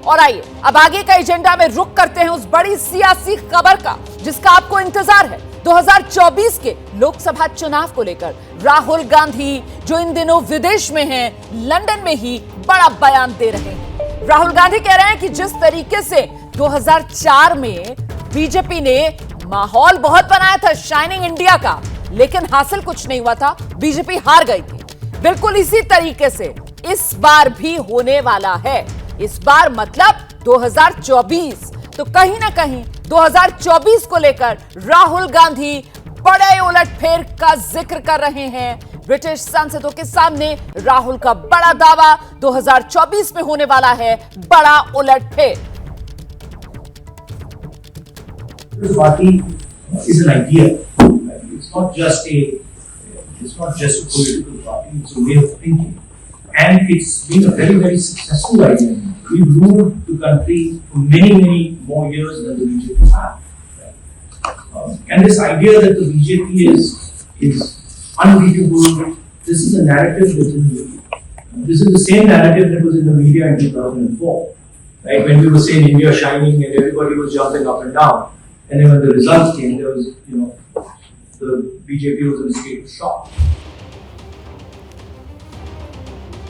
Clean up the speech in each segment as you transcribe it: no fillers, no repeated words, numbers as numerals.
और आइए अब आगे का एजेंडा में रुख करते हैं उस बड़ी सियासी खबर का जिसका आपको इंतजार है। 2024 के लोकसभा चुनाव को लेकर राहुल गांधी जो इन दिनों विदेश में हैं, लंदन में ही बड़ा बयान दे रहे हैं। राहुल गांधी कह रहे हैं कि जिस तरीके से 2004 में बीजेपी ने माहौल बहुत बनाया था शाइनिंग इंडिया का, लेकिन हासिल कुछ नहीं हुआ था, बीजेपी हार गई थी, बिल्कुल इसी तरीके से इस बार भी होने वाला है। इस बार मतलब 2024। तो कहीं ना कहीं 2024 को लेकर राहुल गांधी बड़े उलटफेर का जिक्र कर रहे हैं। ब्रिटिश सांसदों के सामने राहुल का बड़ा दावा, 2024 में होने वाला है बड़ा उलटफेर। This party is an idea. It's not just a political party. It's a way of thinking, and it's been a very, very successful idea. We've ruled the country for many, many more years than the BJP have. And this idea that the BJP is unbeatable. This is a narrative that's in the media. This is the same narrative that was in the media in 2004, right? When we were saying India shining and everybody was jumping up and down. And then when the results came, there was, the BJP was in a state of shock.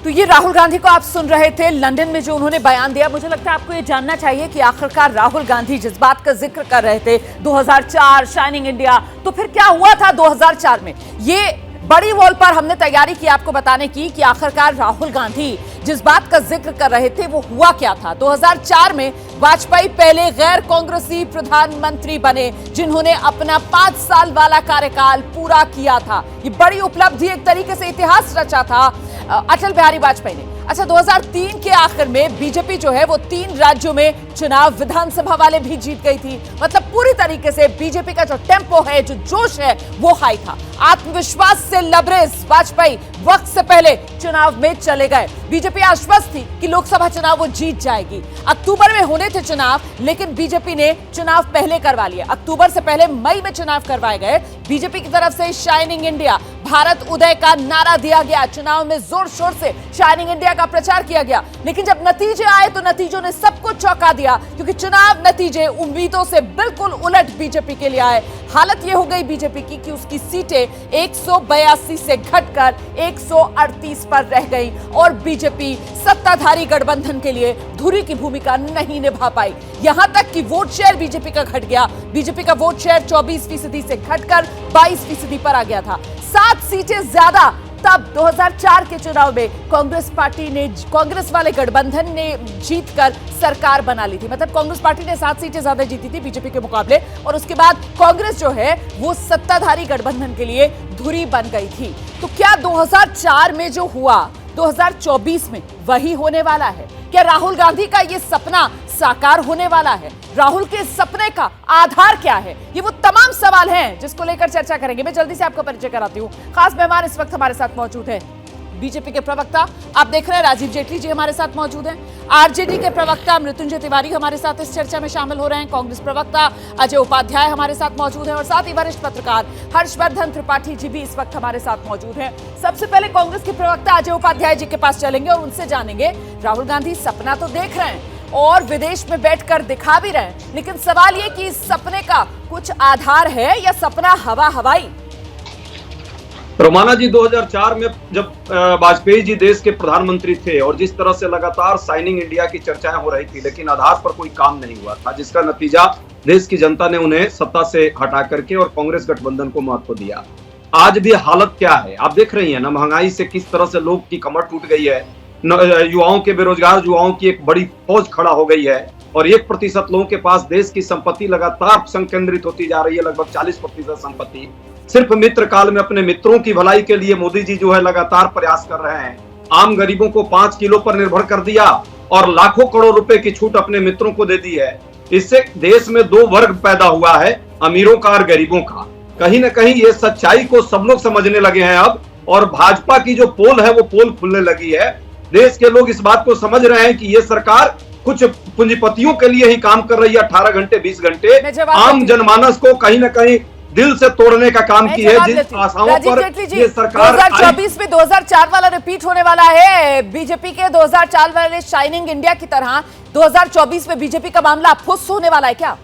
तो ये राहुल गांधी को आप सुन रहे थे London में जो उन्होंने बयान दिया। मुझे लगता है आपको ये जानना चाहिए कि आखिरकार राहुल गांधी जिस बात का जिक्र कर रहे थे 2004 शाइनिंग इंडिया, तो फिर क्या हुआ था 2004 में। ये बड़ी वॉल पर हमने तैयारी की आपको बताने की कि आखिरकार राहुल गांधी जिस बात का जिक्र कर रहे थे वो हुआ क्या था। 2004 में वाजपेयी पहले गैर कांग्रेसी प्रधानमंत्री बने जिन्होंने अपना 5 साल वाला कार्यकाल पूरा किया था। ये बड़ी उपलब्धि, एक तरीके से इतिहास रचा था अटल बिहारी वाजपेयी ने। अच्छा, 2003 के आखिर में बीजेपी जो है वो 3 राज्यों में चुनाव विधानसभा वाले भी जीत गई थी। मतलब पूरी तरीके से बीजेपी का जो टेम्पो है, जो जोश है, वो हाई था। आत्मविश्वास से लबरेज वाजपेयी वक्त से पहले चुनाव में चले गए। बीजेपी आश्वस्त थी कि लोकसभा चुनाव वो जीत जाएगी। अक्टूबर में होने थे चुनाव, लेकिन बीजेपी ने चुनाव पहले करवा लिया। अक्टूबर से पहले मई में चुनाव करवाए गए। बीजेपी की तरफ से शाइनिंग इंडिया, भारत उदय का नारा दिया गया। चुनाव में जोर शोर से शाइनिंग इंडिया का प्रचार किया गया, लेकिन जब नतीजे आए तो नतीजों ने सबको चौंका दिया, क्योंकि चुनाव नतीजे उम्मीदों से बिल्कुल उलट बीजेपी के लिए आए। हालत यह हो गई बीजेपी की कि उसकी सीटें 182 से घटकर 138 पर रह गई और बीजेपी सत्ताधारी गठबंधन के लिए धुरी की भूमिका नहीं निभा पाई। यहां तक कि वोट शेयर बीजेपी का घट गया। बीजेपी का वोट शेयर 24% से घटकर 22% पर आ गया था। 7 सीटें ज्यादा तब 2004 के चुनाव में कांग्रेस वाले गठबंधन ने जीतकर सरकार बना ली थी। मतलब कांग्रेस पार्टी ने 7 सीटें ज्यादा जीती थी बीजेपी के मुकाबले, और उसके बाद कांग्रेस जो है वो सत्ताधारी गठबंधन के लिए धुरी बन गई थी। तो क्या 2004 में जो हुआ 2024 में वही होने वाला है? क्या राहुल गांधी का ये सपना साकार होने वाला है? राहुल के सपने का आधार क्या है? ये वो तमाम सवाल हैं जिसको लेकर चर्चा करेंगे। मैं जल्दी से आपको परिचय कराती हूँ। खास मेहमान इस वक्त हमारे साथ मौजूद हैं बीजेपी के प्रवक्ता, आप देख रहे हैं राजीव जेटली जी हमारे साथ मौजूद हैं। आरजेडी के प्रवक्ता मृत्युंजय तिवारी हमारे साथ इस चर्चा में शामिल हो रहे हैं। कांग्रेस प्रवक्ता अजय उपाध्याय हमारे साथ मौजूद हैं और साथ ही वरिष्ठ पत्रकार हर्षवर्धन त्रिपाठी जी भी इस वक्त हमारे साथ मौजूद हैं। सबसे पहले कांग्रेस के प्रवक्ता अजय उपाध्याय जी के पास चलेंगे और उनसे जानेंगे, राहुल गांधी सपना तो देख रहे हैं और विदेश में बैठकर दिखा भी रहे हैं, लेकिन सवाल ये कि इस सपने का कुछ आधार है या सपना हवा हवाई? रोमाना जी, 2004 में जब वाजपेयी जी देश के प्रधानमंत्री थे और जिस तरह से लगातार शाइनिंग इंडिया की चर्चाएं हो रही थी, लेकिन आधार पर कोई काम नहीं हुआ था, जिसका नतीजा देश की जनता ने उन्हें सत्ता से हटा करके और कांग्रेस गठबंधन को महत्व दिया। आज भी हालत क्या है आप देख रही है ना, महंगाई से किस तरह से लोग की कमर टूट गई है, युवाओं के बेरोजगार युवाओं की एक बड़ी फौज खड़ा हो गई है और 1% लोगों के पास देश की संपत्ति लगातार संकेंद्रित होती जा रही है, लगभग 40% संपत्ति सिर्फ मित्र काल में अपने मित्रों की भलाई के लिए मोदी जी जो है लगातार प्रयास कर रहे हैं। आम गरीबों को 5 किलो पर निर्भर कर दिया और लाखों करोड़ रुपए की छूट अपने मित्रों को दे दी है। इससे देश में 2 वर्ग पैदा हुआ है, अमीरों का और गरीबों का। कहीं ना कहीं ये सच्चाई को सब लोग समझने लगे हैं अब, और भाजपा की जो पोल है वो पोल खुलने लगी है। देश के लोग इस बात को समझ रहे हैं कि ये सरकार कुछ पूंजीपतियों के लिए ही काम कर रही है, 18 घंटे 20 घंटे। आम जनमानस को कहीं ना कहीं दिल से तोड़ने का काम की है। जिस आशाओं राजीव पर जेटली जी, ये सरकार 2024 में 2004 वाला रिपीट होने वाला है। बीजेपी के 2004 वाले शाइनिंग इंडिया की तरह 2024 में बीजेपी का मामला फुस होने वाला है क्या?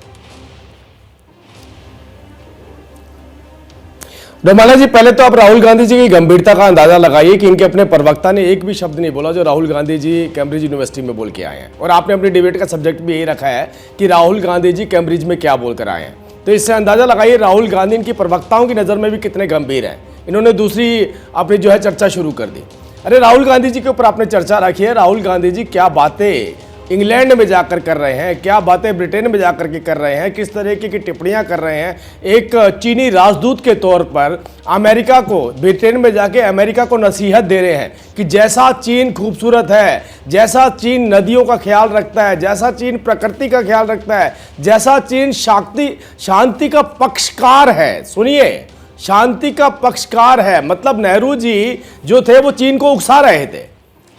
रोमाना जी, पहले तो आप राहुल गांधी जी की गंभीरता का अंदाजा लगाइए कि इनके अपने प्रवक्ता ने एक भी शब्द नहीं बोला जो राहुल गांधी जी कैम्ब्रिज यूनिवर्सिटी में बोल के आए हैं, और आपने अपनी डिबेट का सब्जेक्ट भी यही रखा है कि राहुल गांधी जी कैम्ब्रिज में क्या बोलकर आए हैं। तो इससे अंदाजा लगाइए राहुल गांधी इनकी प्रवक्ताओं की नज़र में भी कितने गंभीर हैं। इन्होंने दूसरी अपनी जो है चर्चा शुरू कर दी। अरे राहुल गांधी जी के ऊपर आपने चर्चा रखी है, राहुल गांधी जी क्या बातें इंग्लैंड में जाकर कर रहे हैं, क्या बातें ब्रिटेन में जाकर के कर रहे हैं, किस तरीके की टिप्पणियां कर रहे हैं। एक चीनी राजदूत के तौर पर अमेरिका को, ब्रिटेन में जाके अमेरिका को नसीहत दे रहे हैं कि जैसा चीन खूबसूरत है, जैसा चीन नदियों का ख्याल रखता है, जैसा चीन प्रकृति का ख्याल रखता है, जैसा चीन शांति का पक्षकार है। सुनिए, शांति का पक्षकार है, मतलब नेहरू जी जो थे वो चीन को उकसा रहे थे।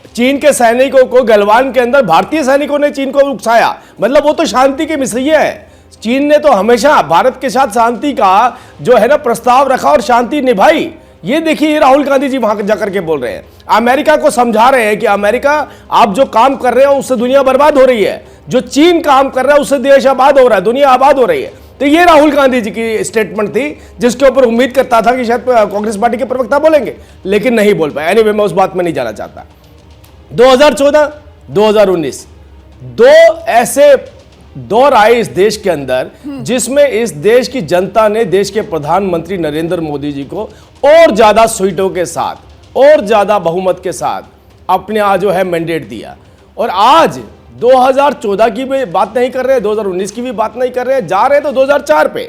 चीन के सैनिकों को गलवान के अंदर भारतीय सैनिकों ने चीन को उकसाया, मतलब वो तो शांति के मिसैया है। चीन ने तो हमेशा भारत के साथ शांति का जो है ना प्रस्ताव रखा और शांति निभाई। ये देखिए राहुल गांधी जी वहां जाकर के बोल रहे हैं, अमेरिका को समझा रहे हैं कि अमेरिका आप जो काम कर रहे हो उससे दुनिया बर्बाद हो रही है, जो चीन काम कर रहा है उससे देश आबाद हो रहा है, दुनिया आबाद हो रही है। तो ये राहुल गांधी जी की स्टेटमेंट थी जिसके ऊपर उम्मीद करता था कि शायद कांग्रेस पार्टी के प्रवक्ता बोलेंगे, लेकिन नहीं बोल पाए। एनीवे, मैं उस बात में नहीं जाना चाहता। 2014, 2019 दो ऐसे दौर आए इस देश के अंदर जिसमें इस देश की जनता ने देश के प्रधानमंत्री नरेंद्र मोदी जी को और ज्यादा सीटों के साथ और ज्यादा बहुमत के साथ अपने आज जो है मैंडेट दिया। और आज 2014 की भी बात नहीं कर रहे, 2019 की भी बात नहीं कर रहे, जा रहे तो 2004 पे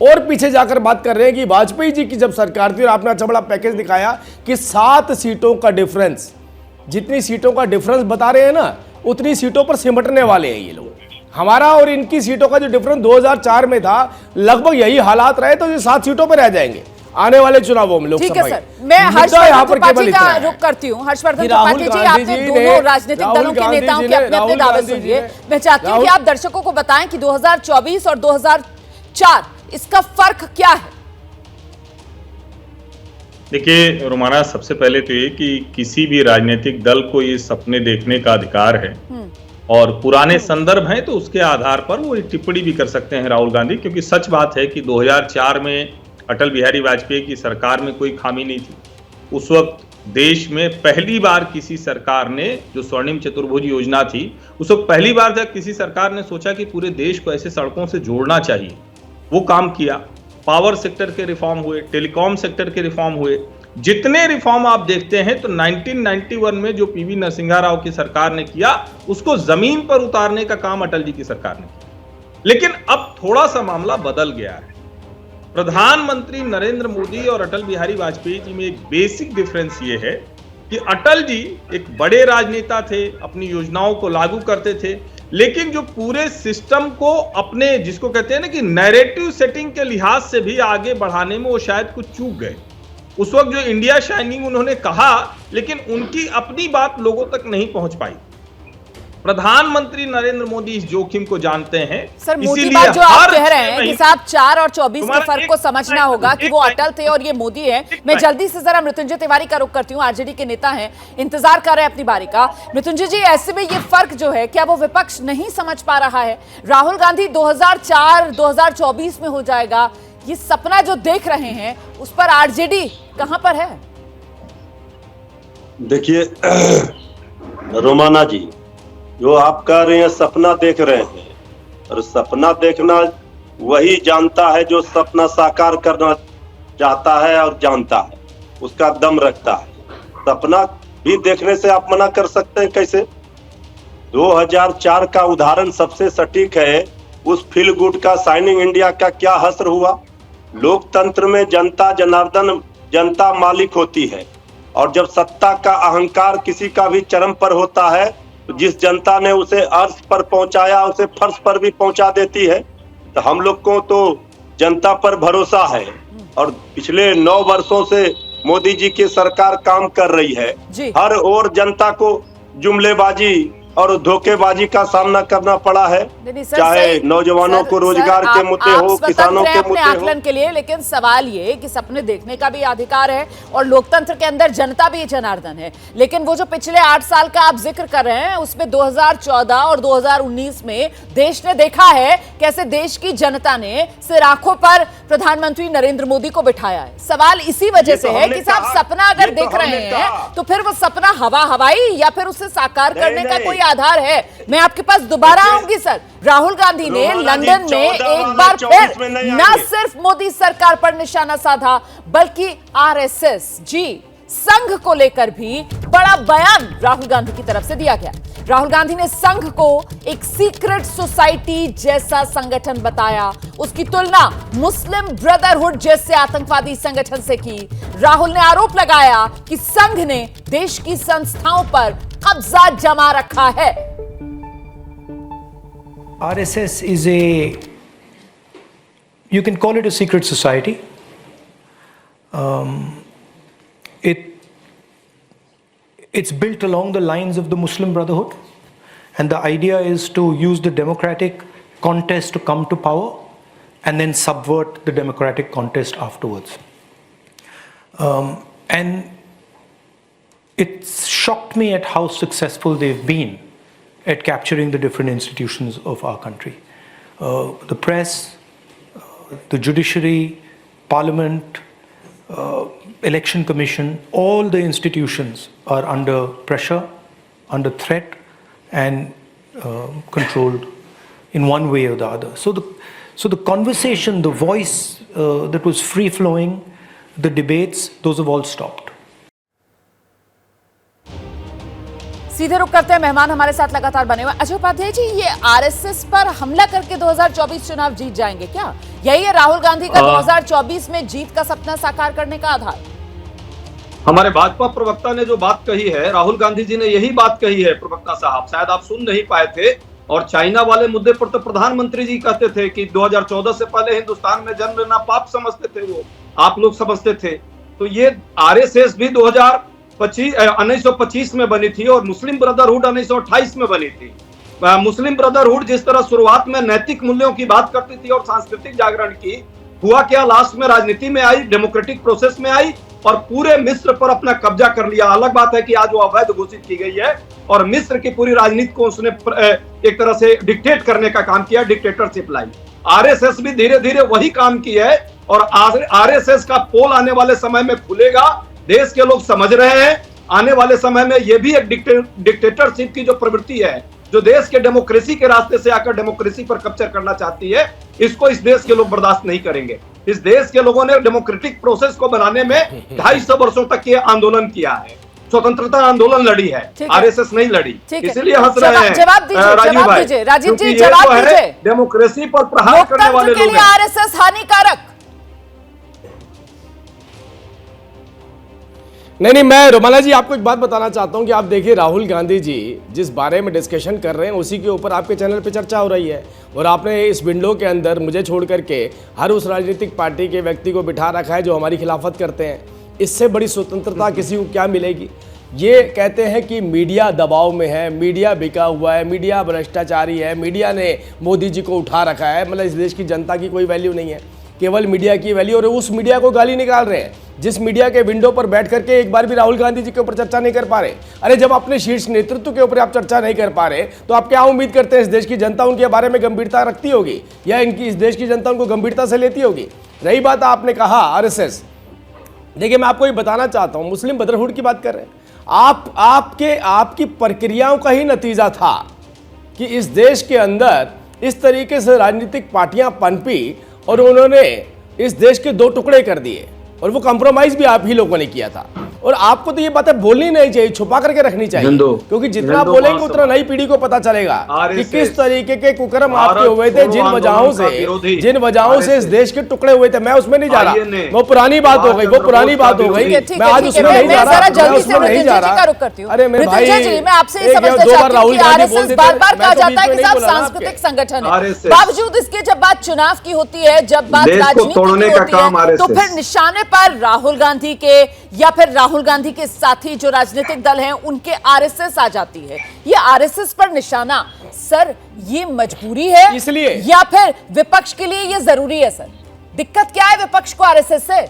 और पीछे जाकर बात कर रहे हैं कि वाजपेयी जी की जब सरकार थी और आपने अच्छा बड़ा पैकेज दिखाया कि 7 सीटों का डिफरेंस, जितनी सीटों का डिफरेंस बता रहे हैं ना उतनी सीटों पर सिमटने वाले हैं ये लोग। हमारा और इनकी सीटों का जो डिफरेंस 2004 में था लगभग यही हालात रहे तो ये 7 सीटों पर रह जाएंगे आने वाले चुनावों में। ठीक है सर, मैं हर्षवर्धन त्रिपाठी का रुख करती हूँ। हर्षवर्धन त्रिपाठी जी, आपने दोनों राजनीतिक दलों के नेताओं के अपने अपने दावे सुनिए। मैं चाहती हूँ कि आप दर्शकों को बताएं कि 2024 और 2004 इसका फर्क क्या है। देखिए रोमाना, सबसे पहले तो ये कि किसी भी राजनीतिक दल को ये सपने देखने का अधिकार है और पुराने संदर्भ हैं तो उसके आधार पर वो टिप्पणी भी कर सकते हैं राहुल गांधी, क्योंकि सच बात है कि 2004 में अटल बिहारी वाजपेयी की सरकार में कोई खामी नहीं थी। उस वक्त देश में पहली बार किसी सरकार ने, जो स्वर्णिम चतुर्भुज योजना थी, उस वक्त पहली बार जब किसी सरकार ने सोचा कि पूरे देश को ऐसे सड़कों से जोड़ना चाहिए, वो काम किया। पावर सेक्टर के रिफॉर्म हुए, टेलीकॉम सेक्टर के रिफॉर्म हुए। जितने रिफॉर्म आप देखते हैं तो 1991 में जो पीवी नरसिम्हा राव की सरकार ने किया उसको जमीन पर उतारने का काम अटल जी की सरकार ने किया। लेकिन अब थोड़ा सा मामला बदल गया है। प्रधानमंत्री नरेंद्र मोदी और अटल बिहारी वाजपेयी जी में एक बेसिक डिफरेंस ये है कि अटल जी एक बड़े राजनेता थे, अपनी योजनाओं को लागू करते थे, लेकिन जो पूरे सिस्टम को अपने, जिसको कहते हैं ना कि नैरेटिव सेटिंग के लिहाज से भी आगे बढ़ाने में वो शायद कुछ चूक गए। उस वक्त जो इंडिया शाइनिंग उन्होंने कहा, लेकिन उनकी अपनी बात लोगों तक नहीं पहुंच पाई। प्रधानमंत्री नरेंद्र मोदी इस जोखिम को जानते हैं। सर, मोदी बात जो आप कह रहे हैं कि साहब 4 और 24 के फर्क को समझना होगा कि वो अटल थे और ये मोदी है। मैं जल्दी से जरा मृत्युंजय तिवारी का रुख करती हूँ, आरजेडी के नेता हैं, इंतजार कर रहे हैं अपनी बारी का। मृत्युंजय जी, ऐसे में ये फर्क जो है क्या वो विपक्ष नहीं समझ पा रहा है? राहुल गांधी 2004 2024 में हो जाएगा, ये सपना जो देख रहे हैं उस पर आरजेडी कहां पर है? देखिए रोमाना जी, जो आप कह रहे हैं सपना देख रहे हैं, और सपना देखना वही जानता है जो सपना साकार करना चाहता है और जानता है, उसका दम रखता है। सपना भी देखने से आप मना कर सकते हैं कैसे? 2004 का उदाहरण सबसे सटीक है। उस फील गुड का, शाइनिंग इंडिया का क्या हश्र हुआ। लोकतंत्र में जनता जनार्दन, जनता मालिक होती है, और जब सत्ता का अहंकार किसी का भी चरम पर होता है तो जिस जनता ने उसे अर्श पर पहुंचाया उसे फर्श पर भी पहुंचा देती है। तो हम लोग को तो जनता पर भरोसा है, और पिछले 9 वर्षों से मोदी जी की सरकार काम कर रही है। हर ओर जनता को जुमलेबाजी और धोखेबाजी का सामना करना पड़ा है, नहीं, सर, चाहे सही- नौजवानों सर- को रोजगार सर, के आप- मुद्दे आप हो, स्वतंत्र किसानों हैं के अपने मुद्दे हो। आकलन के लिए, लेकिन सवाल ये कि सपने देखने का भी अधिकार है और लोकतंत्र के अंदर जनता भी जनार्दन है। लेकिन वो जो पिछले 8 साल का आप जिक्र कर रहे हैं, उसमें 2014 और 2019 में देश ने देखा है कैसे देश की जनता ने सिर आंखों पर प्रधानमंत्री नरेंद्र मोदी को बिठाया है। सवाल इसी वजह ये से तो है हमने कि साहब कहा, सपना अगर ये तो देख रहे हमने हैं कहा। तो फिर वो सपना हवाई या फिर उसे साकार नहीं, करने का नहीं। कोई आधार है? मैं आपके पास दोबारा आऊंगी सर। राहुल गांधी ने रोमाना जी, लंदन में 14 एक वाले बार 24 में नहीं फिर न आएंगे। सिर्फ मोदी सरकार पर निशाना साधा, बल्कि आरएसएस जी संघ को लेकर भी बड़ा बयान राहुल गांधी की तरफ से दिया गया। राहुल गांधी ने संघ को एक सीक्रेट सोसाइटी जैसा संगठन बताया, उसकी तुलना मुस्लिम ब्रदरहुड जैसे आतंकवादी संगठन से की। राहुल ने आरोप लगाया कि संघ ने देश की संस्थाओं पर कब्जा जमा रखा है। RSS is you can call it a secret society. It's built along the lines of the Muslim Brotherhood, and the idea is to use the democratic contest to come to power and then subvert the democratic contest afterwards. And it's shocked me at how successful they've been at capturing the different institutions of our country. The press, the judiciary, parliament, election commission, all the institutions are under pressure, under threat, and controlled in one way or the other. So the conversation, the voice that was free flowing, the debates, those have all stopped. सीधे रुक करते हैं, मेहमान हमारे साथ लगातार बने हुए। अजय उपाध्याय जी, ये आरएसएस पर हमला करके 2024 चुनाव जीत जाएंगे क्या? यही है राहुल गांधी का 2024 में जीत का सपना साकार करने का आधार? हमारे भाजपा प्रवक्ता ने जो बात कही है, राहुल गांधी जी ने यही बात कही है। प्रवक्ता साहब, शायद आप सुन नहीं पाए थे। और चाइना वाले मुद्दे पर तो प्रधानमंत्री जी कहते थे कि 2014 से पहले हिंदुस्तान में जन्म लेना पाप समझते थे, वो आप लोग समझते थे। तो ये आरएसएस भी 1925 में बनी थी और मुस्लिम ब्रदरहुड 1928 में बनी थी। मुस्लिम ब्रदरहुड जिस तरह शुरुआत में नैतिक मूल्यों की बात करती थी और सांस्कृतिक जागरण की, हुआ क्या, लास्ट में राजनीति में आई, डेमोक्रेटिक प्रोसेस में आई और पूरे मिस्र पर अपना कब्जा कर लिया। अलग बात है कि आज वो अवैध घोषित की गई है और मिस्र की पूरी राजनीति को उसने एक तरह से डिक्टेट करने का काम किया, डिक्टेटरशिप लाई। आरएसएस भी धीरे धीरे वही काम किया है और आरएसएस का पोल आने वाले समय में खुलेगा। देश के लोग समझ रहे हैं आने वाले समय में ये भी एक डिक्टेटरशिप की जो प्रवृत्ति है, जो देश के डेमोक्रेसी के रास्ते से आकर डेमोक्रेसी पर कब्जा करना चाहती है, इसको इस देश के लोग बर्दाश्त नहीं करेंगे। इस देश के लोगों ने डेमोक्रेटिक प्रोसेस को बनाने में 250 वर्षों तक ये आंदोलन किया है, स्वतंत्रता आंदोलन लड़ी है, आरएसएस नहीं लड़ी। इसीलिए हंस रहे हैं जवाब दीजिए, राजीव भाई। राजीव जी, क्योंकि ये जवाब जो है दीजिए। डेमोक्रेसी पर प्रहार करने वाले लोकतंत्र के लोग लिए हैं। आरएसएस हानिकारक? नहीं, मैं रोमाना जी आपको एक बात बताना चाहता हूं कि आप देखिए, राहुल गांधी जी जिस बारे में डिस्कशन कर रहे हैं उसी के ऊपर आपके चैनल पे चर्चा हो रही है और आपने इस विंडो के अंदर मुझे छोड़ करके हर उस राजनीतिक पार्टी के व्यक्ति को बिठा रखा है जो हमारी खिलाफत करते हैं। इससे बड़ी स्वतंत्रता किसी को क्या मिलेगी? ये कहते हैं कि मीडिया दबाव में है, मीडिया बिका हुआ है, मीडिया भ्रष्टाचारी है, मीडिया ने मोदी जी को उठा रखा है। मतलब इस देश की जनता की कोई वैल्यू नहीं है, केवल मीडिया की वैल्यू। और उस मीडिया को गाली निकाल रहे हैं जिस मीडिया के विंडो पर बैठ करके एक बार भी राहुल गांधी जी के ऊपर चर्चा नहीं कर पा रहे। अरे जब अपने शीर्ष नेतृत्व के ऊपर आप चर्चा नहीं कर पा रहे तो आप क्या उम्मीद करते हैं इस देश की जनता उनके बारे में गंभीरता रखती होगी या इनकी इस देश की जनता उनको गंभीरता से लेती होगी? रही बात आपने कहा आरएसएस, देखिए मैं आपको ये बताना चाहता हूं, मुस्लिम ब्रदरहुड की बात कर रहे हैं आप, आपकी प्रक्रियाओं का ही नतीजा था कि इस देश के अंदर इस तरीके से राजनीतिक पार्टियां पनपी और उन्होंने इस देश के दो टुकड़े कर दिए और वो कंप्रोमाइज भी आप ही लोगों ने किया था। और आपको तो ये बातें बोलनी नहीं चाहिए, छुपा करके रखनी चाहिए, क्योंकि जितना आप बोलेंगे उतना नई पीढ़ी को पता चलेगा कि किस तरीके के कुकर्म आपके हुए थे, जिन वजहों से इस देश के टुकड़े हुए थे। मैं उसमें नहीं जा रहा, वो पुरानी बात हो गई, वो पुरानी बात हो गई। मैं आज उसमें नहीं जा रहा, मैं उसमें नहीं जा रहा। अरे मेरे भाई, मैं आपसे दो बार राहुल गांधी बोल देते, बार कहा जाता है कि साहब सांस्कृतिक संगठन है, बावजूद इसके जब बात चुनाव की होती है, जब बात राजनीति की होती है, तो फिर निशाने पर राहुल गांधी के या फिर राहुल राहुल गांधी के साथी जो राजनीतिक दल हैं उनके आरएसएस आ जाती है। ये आरएसएस पर निशाना, सर ये मजबूरी है इसलिए या फिर विपक्ष के लिए ये जरूरी है? सर दिक्कत क्या है विपक्ष को आरएसएस से?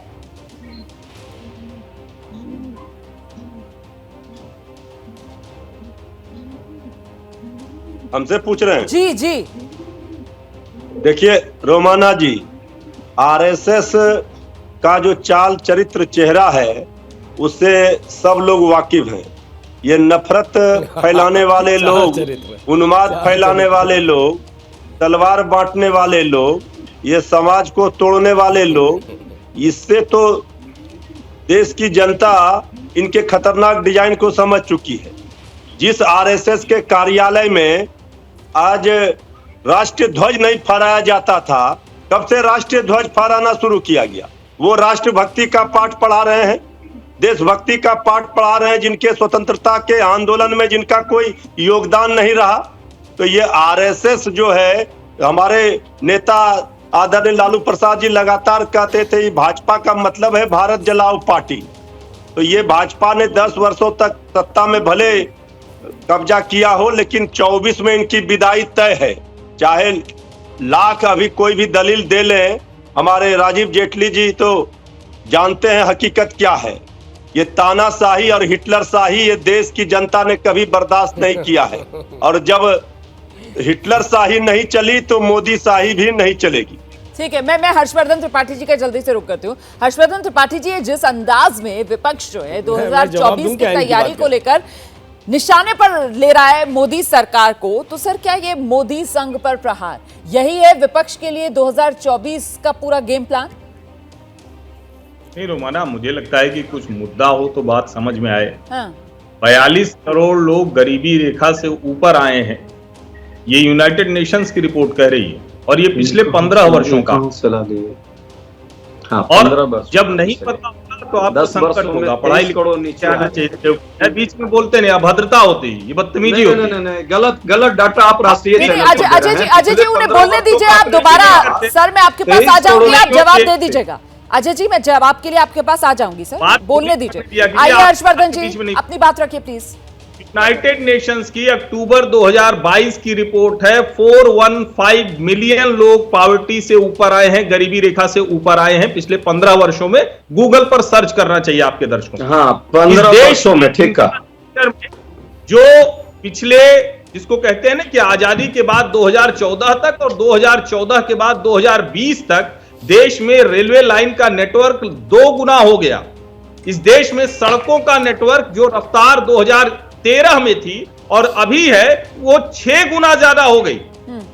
हमसे पूछ रहे हैं? जी जी देखिए रोमाना जी, आरएसएस का जो चाल चरित्र चेहरा है उससे सब लोग वाकिफ हैं। ये नफरत फैलाने वाले लोग, उन्माद फैलाने वाले लोग, तलवार बांटने वाले लोग, ये समाज को तोड़ने वाले लोग, इससे तो देश की जनता इनके खतरनाक डिजाइन को समझ चुकी है। जिस आरएसएस के कार्यालय में आज राष्ट्रीय ध्वज नहीं फहराया जाता था, कब से राष्ट्रीय ध्वज फहराना शुरू किया गया? वो राष्ट्रभक्ति का पाठ पढ़ा रहे हैं, देशभक्ति का पाठ पढ़ा रहे हैं, जिनके स्वतंत्रता के आंदोलन में जिनका कोई योगदान नहीं रहा। तो ये आरएसएस जो है, हमारे नेता आदरणीय लालू प्रसाद जी लगातार कहते थे भाजपा का मतलब है भारत जलाओ पार्टी। तो ये भाजपा ने 10 वर्षों तक सत्ता में भले कब्जा किया हो, लेकिन 24 में इनकी विदाई तय है। चाहे लाख अभी कोई भी दलील दे लें, हमारे राजीव जेटली जी तो जानते हैं हकीकत क्या है। ये तानाशाही और हिटलरशाही ये देश की जनता ने कभी बर्दाश्त नहीं किया है, और जब हिटलरशाही नहीं चली तो मोदी शाही भी नहीं चलेगी। ठीक है, मैं हर्षवर्धन त्रिपाठी जी का जल्दी से रुक करती हूँ। हर्षवर्धन त्रिपाठी जी, जिस अंदाज में विपक्ष जो है 2024 की तैयारी को लेकर निशाने पर ले रहा है मोदी सरकार को, तो सर क्या ये मोदी संघ पर प्रहार यही है विपक्ष के लिए 2024 का पूरा गेम प्लान? नहीं रोमाना, मुझे लगता है कि कुछ मुद्दा हो तो बात समझ में आए। हाँ। 42 करोड़ लोग गरीबी रेखा से ऊपर आए हैं, ये यूनाइटेड नेशंस की रिपोर्ट कह रही है, और ये पिछले 15 वर्षों का। हाँ, और जब नहीं पता होगा तो आपको संकट होगा। पढ़ाई करोड़ नीचे आना चाहिए, बीच में बोलते नहीं, अभद्रता होती है, ये बदतमीजी होती है। नहीं, गलत डाटा आप राष्ट्रीय अजय जी उन्हें बोलने दीजिए। आप दोबारा, सर मैं आपके पास आ जाऊंगी, आप जवाब दे दीजिएगा। अजय जी मैं जवाब के लिए आपके पास आ जाऊंगी, सर बोलने दीजिए। आइए हर्षवर्धन जी अपनी बात रखिए प्लीज। यूनाइटेड नेशंस की अक्टूबर 2022 की रिपोर्ट है, 415 मिलियन लोग पॉवर्टी से ऊपर आए हैं, गरीबी रेखा से ऊपर आए हैं पिछले 15 वर्षों में। गूगल पर सर्च करना चाहिए आपके दर्शकों को। हाँ, 15 वर्षों में, ठीक है। जो पिछले, जिसको कहते हैं ना कि आजादी के बाद 2014 तक और 2014 के बाद 2020 तक देश में रेलवे लाइन का नेटवर्क 2 गुना हो गया। इस देश में सड़कों का नेटवर्क जो रफ्तार 2013 में थी और अभी है, वो 6 गुना ज्यादा हो गई।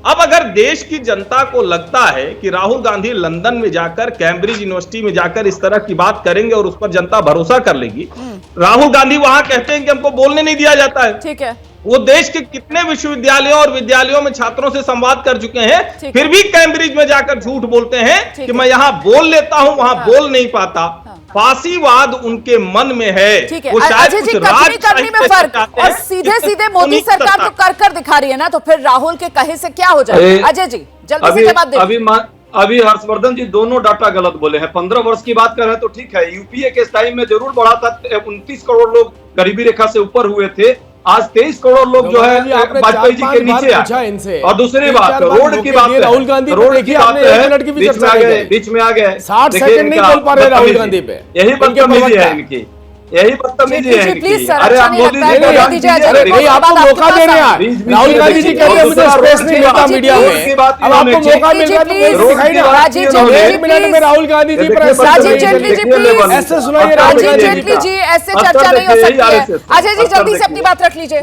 अब अगर देश की जनता को लगता है कि राहुल गांधी लंदन में जाकर, कैम्ब्रिज यूनिवर्सिटी में जाकर इस तरह की बात करेंगे और उस पर जनता भरोसा कर लेगी, राहुल गांधी वहां कहते हैं कि हमको बोलने नहीं दिया जाता है। ठीक है, वो देश के कितने विश्वविद्यालयों और विद्यालयों में छात्रों से संवाद कर चुके हैं, फिर भी कैम्ब्रिज में जाकर झूठ बोलते हैं कि मैं यहां बोल लेता हूं, वहां बोल नहीं पाता। फांसीवाद उनके मन में है। ठीक है, वो शायद अजय जी कुछ करनी में फर्क और सीधे मोदी सरकार तो कर दिखा रही है ना, तो फिर राहुल के कहे से क्या हो जाएगा? अजय जी जल्दी से जवाब दीजिए। अभी हर्षवर्धन जी दोनों डाटा गलत बोले हैं। 15 वर्ष की बात कर रहे हैं तो ठीक है, यूपीए के टाइम में जरूर बढ़ा था, 29 करोड़ लोग गरीबी रेखा से ऊपर हुए थे। आज 23 करोड़ लोग जो है वाजपेयी जी के नीचे आए। और दूसरी बात, रोड की बात है, राहुल गांधी रोड की बात है, बीच में आ गए 60 सेकंड नहीं बोल पा रहे राहुल गांधी पे। यही बदतमीजी है इनकी, यही बदतमीजी है इनकी। अरे आप मोदी जी को जान दीजिए, नहीं आपको मौका दे रहे हैं। राहुल गांधी जी कहते हैं मुझे स्पेस नहीं मिलता मीडिया में, अब आपको मौका मिल रहा है तो दिखाई ना। राजीव जेटली 1 मिनट में राहुल गांधी जी पर राजीव जेटली जी प्लीज ऐसे सुनाइए। राजीव जेटली जी ऐसे चर्चा नहीं हो सकती है। अजय जी जल्दी से अपनी बात रख लीजिए।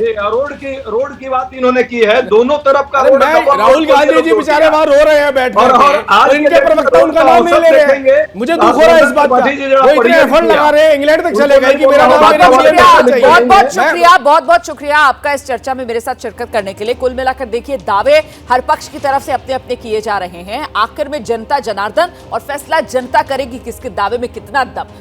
रोड की बात इन्होंने की है, दोनों तरफ का रोड। राहुल गांधी जी बेचारे वहां रो रहे हैं बैठ कर, इनके प्रवक्ता उनका नाम नहीं ले रहे हैं। मुझे दुख हो रहा है इस बात का। वो इतने एफर्ट लगा रहे हैं, इंग्लैंड तक चले गए कि मेरा नाम बहुत बहुत शुक्रिया आपका इस चर्चा में मेरे साथ शिरकत करने के लिए। कुल मिलाकर देखिए, दावे हर पक्ष की तरफ से अपने अपने किए जा रहे हैं। आखिर में जनता जनार्दन और फैसला जनता करेगी किसके दावे में कितना दम।